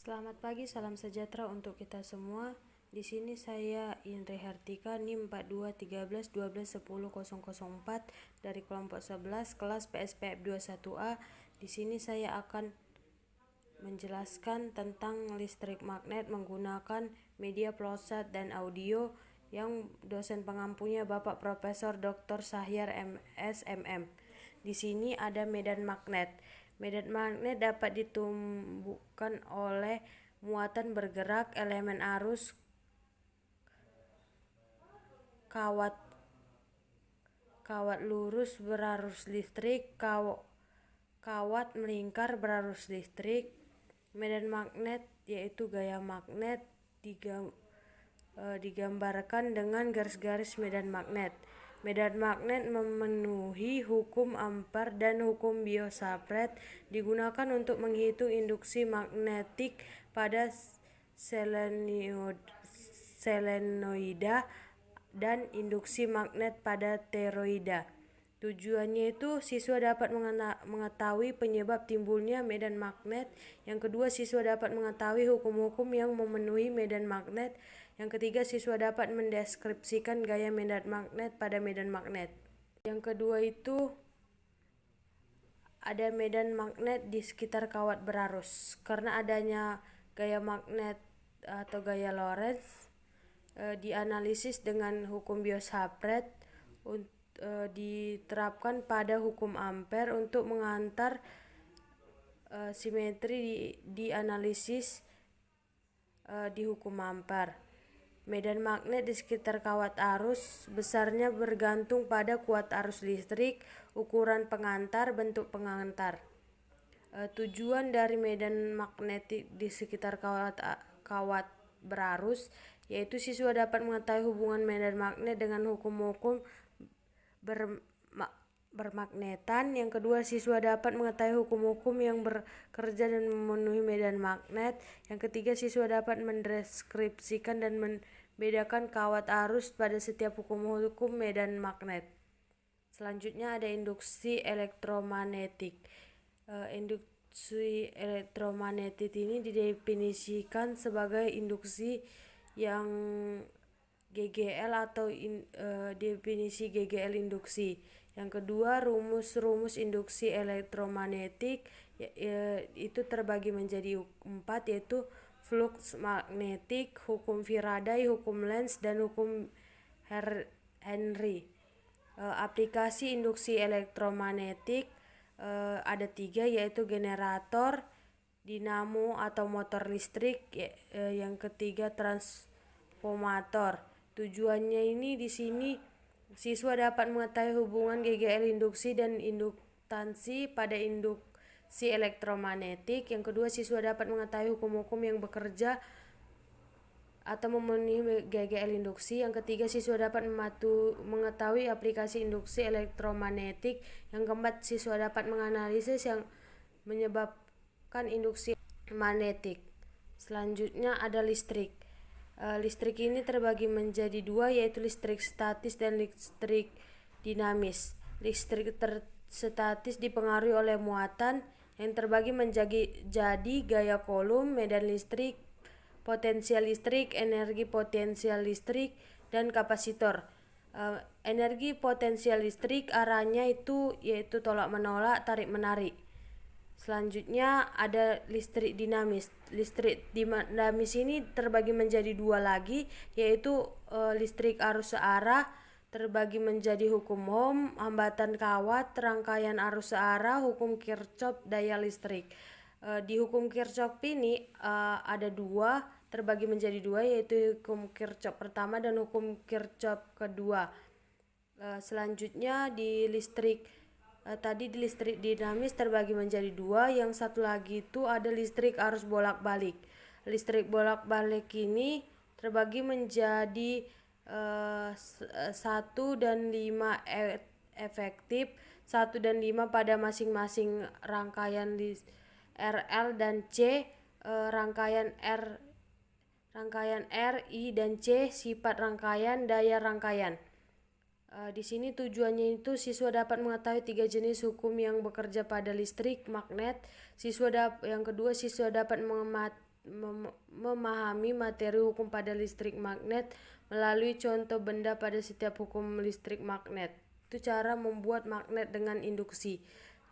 Selamat pagi, salam sejahtera untuk kita semua. Di sini saya Indri Hartika, NIM 4213121004 dari kelompok 11 kelas PSPF 21A. Di sini saya akan menjelaskan tentang listrik magnet menggunakan media plosa dan audio yang dosen pengampunya Bapak Profesor Dr. Sahyar MS MM. Di sini ada medan magnet. Medan magnet dapat ditumbuhkan oleh muatan bergerak, elemen arus, kawat lurus berarus listrik, kawat melingkar berarus listrik. Medan magnet yaitu gaya magnet digambarkan dengan garis-garis medan magnet. Medan magnet memenuhi hukum Ampere dan hukum Biot-Savart, digunakan untuk menghitung induksi magnetik pada selenoida dan induksi magnet pada toroida. Tujuannya itu siswa dapat mengetahui penyebab timbulnya medan magnet. Yang kedua, siswa dapat mengetahui hukum-hukum yang memenuhi medan magnet. Yang ketiga, siswa dapat mendeskripsikan gaya medan magnet pada medan magnet. Yang kedua itu ada medan magnet di sekitar kawat berarus. Karena adanya gaya magnet atau gaya Lorentz dianalisis dengan hukum Biot-Savart diterapkan pada hukum Ampere untuk mengantar simetri dianalisis di hukum Ampere. Medan magnet di sekitar kawat arus besarnya bergantung pada kuat arus listrik, ukuran pengantar, bentuk pengantar. Tujuan dari medan magnetik di sekitar kawat berarus yaitu siswa dapat mengetahui hubungan medan magnet dengan hukum-hukum bermagnetan. Yang kedua, siswa dapat mengetahui hukum-hukum yang bekerja dan memenuhi medan magnet. Yang ketiga, siswa dapat mendeskripsikan dan membedakan kawat arus pada setiap hukum-hukum medan magnet. Selanjutnya ada induksi elektromagnetik. Induksi elektromagnetik ini didefinisikan sebagai induksi yang GGL atau definisi GGL induksi. Yang kedua, rumus-rumus induksi elektromagnetik itu terbagi menjadi 4, yaitu flux magnetik, hukum Faraday, hukum Lenz, dan hukum Henry. Aplikasi induksi elektromagnetik ada 3, yaitu generator, dinamo atau motor listrik, yang ketiga transformator. Tujuannya ini di sini siswa dapat mengetahui hubungan GGL induksi dan induktansi pada induksi elektromagnetik. Yang kedua, siswa dapat mengetahui hukum-hukum yang bekerja atau memenuhi GGL induksi. Yang ketiga, siswa dapat mengetahui aplikasi induksi elektromagnetik. Yang keempat, siswa dapat menganalisis yang menyebabkan induksi magnetik. Selanjutnya ada listrik. Listrik ini terbagi menjadi 2, yaitu listrik statis dan listrik dinamis. Listrik statis dipengaruhi oleh muatan yang terbagi menjadi gaya Coulomb, medan listrik, potensial listrik, energi potensial listrik, dan kapasitor. Energi potensial listrik arahnya itu yaitu tolak-menolak, tarik-menarik. Selanjutnya ada listrik dinamis. Listrik dinamis ini terbagi menjadi 2 lagi, yaitu listrik arus searah terbagi menjadi hukum Ohm, hambatan kawat, rangkaian arus searah, hukum Kirchhoff, daya listrik. Di hukum Kirchhoff ini ada 2, terbagi menjadi 2, yaitu hukum Kirchhoff pertama dan hukum Kirchhoff kedua. Selanjutnya di listrik dinamis terbagi menjadi 2, yang satu lagi itu ada listrik arus bolak-balik. Listrik bolak-balik ini terbagi menjadi 1 dan 5 efektif, 1 dan 5 pada masing-masing rangkaian RL dan C, rangkaian R, I, dan C, sifat rangkaian, daya rangkaian. Di sini tujuannya itu siswa dapat mengetahui 3 jenis hukum yang bekerja pada listrik magnet. Yang kedua, siswa dapat memahami materi hukum pada listrik magnet melalui contoh benda pada setiap hukum listrik magnet. Itu cara membuat magnet dengan induksi.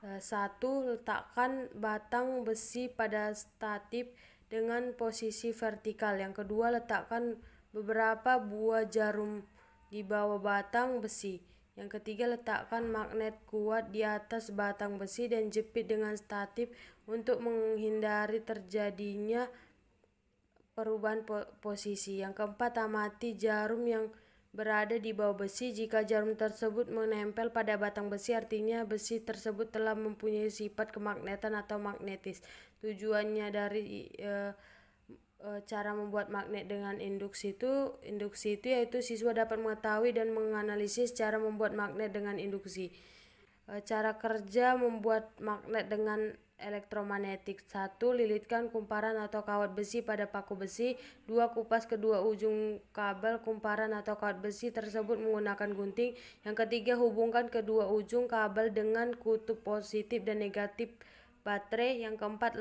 1. Letakkan batang besi pada statif dengan posisi vertikal. Yang kedua, letakkan beberapa buah jarum di bawah batang besi. Yang ketiga, letakkan magnet kuat di atas batang besi dan jepit dengan statif untuk menghindari terjadinya perubahan posisi. Yang keempat, amati jarum yang berada di bawah besi. Jika jarum tersebut menempel pada batang besi, artinya besi tersebut telah mempunyai sifat kemagnetan atau magnetis. Tujuannya dari cara membuat magnet dengan induksi itu yaitu siswa dapat mengetahui dan menganalisis cara membuat magnet dengan induksi. Cara kerja membuat magnet dengan elektromagnetik. 1. Lilitkan kumparan atau kawat besi pada paku besi. 2. Kupas kedua ujung kabel kumparan atau kawat besi tersebut menggunakan gunting. Yang ketiga, hubungkan kedua ujung kabel dengan kutub positif dan negatif baterai. Yang keempat,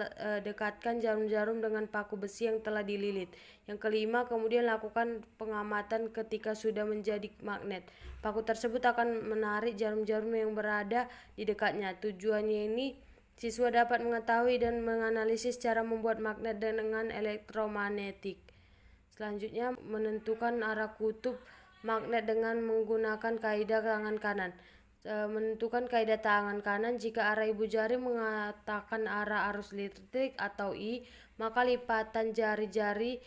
dekatkan jarum-jarum dengan paku besi yang telah dililit. Yang kelima, kemudian lakukan pengamatan ketika sudah menjadi magnet. Paku tersebut akan menarik jarum-jarum yang berada di dekatnya. Tujuannya ini siswa dapat mengetahui dan menganalisis cara membuat magnet dengan elektromagnetik. Selanjutnya, menentukan arah kutub magnet dengan menggunakan kaidah tangan kanan. Menentukan kaidah tangan kanan. Jika arah ibu jari mengatakan arah arus listrik atau I, maka lipatan jari-jari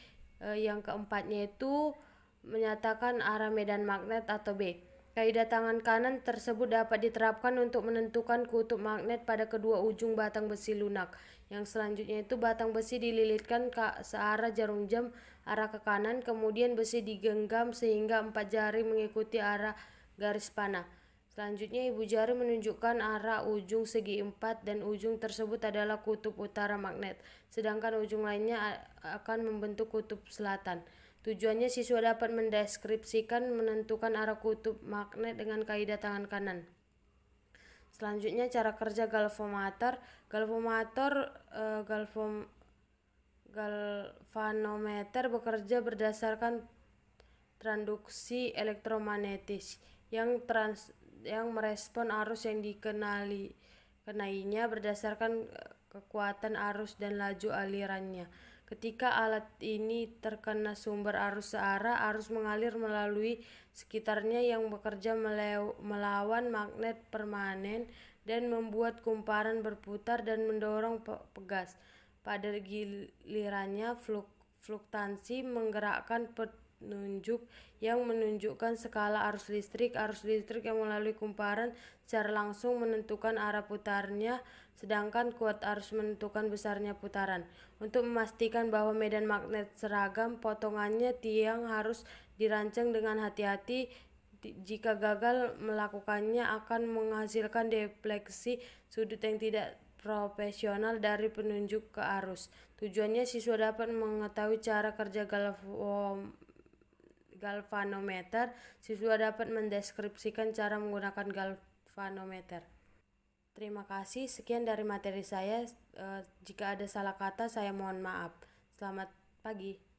yang keempatnya itu menyatakan arah medan magnet atau B. Kaidah tangan kanan tersebut dapat diterapkan untuk menentukan kutub magnet pada kedua ujung batang besi lunak. Yang selanjutnya itu batang besi dililitkan searah jarum jam arah ke kanan, kemudian besi digenggam sehingga 4 jari mengikuti arah garis panah. Selanjutnya, ibu jari menunjukkan arah ujung segi 4 dan ujung tersebut adalah kutub utara magnet, sedangkan ujung lainnya akan membentuk kutub selatan. Tujuannya siswa dapat mendeskripsikan menentukan arah kutub magnet dengan kaidah tangan kanan. Selanjutnya, cara kerja galvanometer. Galvanometer bekerja berdasarkan transduksi elektromagnetis yang merespon arus yang dikenainya berdasarkan kekuatan arus dan laju alirannya. Ketika alat ini terkena sumber arus searah, arus mengalir melalui sekitarnya yang bekerja melawan magnet permanen dan membuat kumparan berputar dan mendorong pegas. Pada gilirannya, fluktuasi menggerakkan penunjuk yang menunjukkan skala arus listrik. Arus listrik yang melalui kumparan secara langsung menentukan arah putarnya, sedangkan kuat arus menentukan besarnya putaran. Untuk memastikan bahwa medan magnet seragam potongannya, tiang harus dirancang dengan hati-hati. Jika gagal melakukannya akan menghasilkan defleksi sudut yang tidak profesional dari penunjuk ke arus. Tujuannya siswa dapat mengetahui cara kerja galvanometer. Siswa dapat mendeskripsikan cara menggunakan galvanometer. Terima kasih, sekian dari materi saya. Jika ada salah kata, saya mohon maaf. Selamat pagi.